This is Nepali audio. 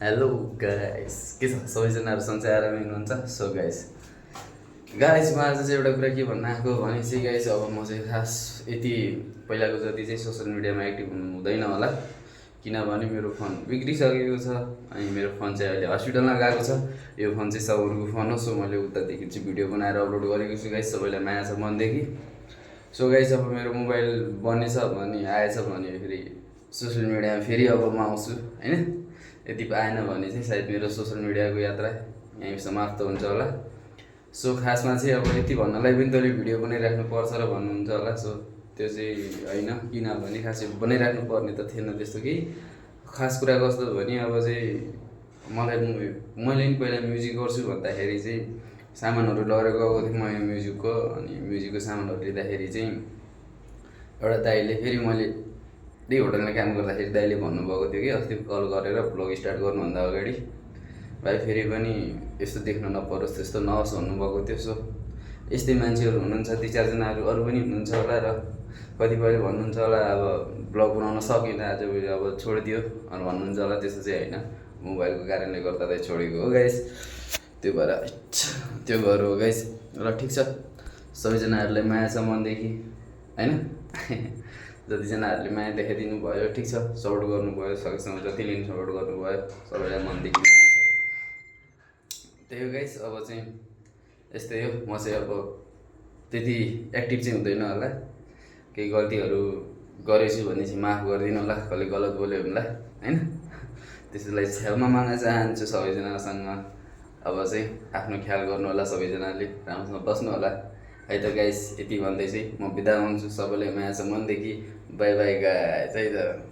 हेलो गाइस, के छ सबैजनाहरू सन्चै आरामै हुनुहुन्छ? सो गाइस म आज चाहिँ एउटा कुरा के भन्न आएको भने चाहिँ गाइस, अब म चाहिँ खास यति पहिलाको जति चाहिँ सोसियल मिडियामा एक्टिभ हुनु हुँदैन होला, किनभने मेरो फोन बिग्रिसकेको छ। अनि मेरो फोन चाहिँ अहिले हस्पिटलमा गएको छ। यो फोन चाहिँ सबैको फोन हो। सो मैले उतादेखि चाहिँ भिडियो बनाएर अपलोड गरेको छु गाइस, सबैलाई माया छ मनदेखि। सो गाइस अब मेरो मोबाइल बन्नेछ भने आएछ भने फेरि सोसियल मिडियामा फेरि अब म आउँछु होइन। यदि आएन भने चाहिँ सायद मेरो सोसियल मिडियाको यात्रा यहीँ समाप्त हुन्छ होला। सो खासमा चाहिँ अब यति भन्नलाई पनि तैँले भिडियो बनाइराख्नु पर्छ र भन्नुहुन्छ होला। सो त्यो चाहिँ होइन, किनभने खासै बनाइराख्नु पर्ने त थिएन त्यस्तो केही खास कुरा। कस्तो भने अब चाहिँ मैले नि पहिला म्युजिक गर्छु भन्दाखेरि चाहिँ सामानहरू लगेर गएको थिएँ म यो म्युजिकको। अनि म्युजिकको सामानहरू लिँदाखेरि चाहिँ एउटा दाइले फेरि मैले त्यही होटलमा काम गर्दाखेरि दाइले भन्नुभएको थियो कि अस्ति कल गरेर ब्लग स्टार्ट गर्नुभन्दा अगाडि, भाइ फेरि पनि यस्तो देख्न नपरोस् त्यस्तो नहोस् भन्नुभएको थियो। सो यस्तै मान्छेहरू हुनुहुन्छ, 2-4जनाहरू अरू पनि हुनुहुन्छ होला र कतिपयले भन्नुहुन्छ होला अब ब्लग बनाउन सकिनँ आज अब छोडिदियो अनि भन्नुहुन्छ होला। त्यस्तो चाहिँ होइन, मोबाइलको कारणले गर्दा चाहिँ छोडेको हो गाइस। त्यो भएर त्यो भएर हो गाइस। र ठिक छ, सबैजनाहरूलाई माया छ मनदेखि होइन। जतिजनाहरूले माया देखाइदिनु भयो ठिक छ, सपोर्ट गर्नुभयो, सकेसम्म जतिले पनि सपोर्ट गर्नुभयो, सबैलाई मनदेखि माया छ। त्यही हो गाइस। अब चाहिँ यस्तै हो। म चाहिँ अब त्यति एक्टिभ चाहिँ हुँदैन होला। केही गल्तीहरू गरेछु भने चाहिँ माफ गरिदिनु होला, कसले गलत बोल्यो होला होइन। त्यसलाई क्षमा माग्न चाहन्छु सबैजनासँग। अब चाहिँ आफ्नो ख्याल गर्नु होला, सबैजनाले राम्रोसँग बस्नु होला है त गाइस। यति भन्दै चाहिँ म बिदा हुन्छु। सबैलाई माया छ मनदेखि। बाई बाई गाइस है त।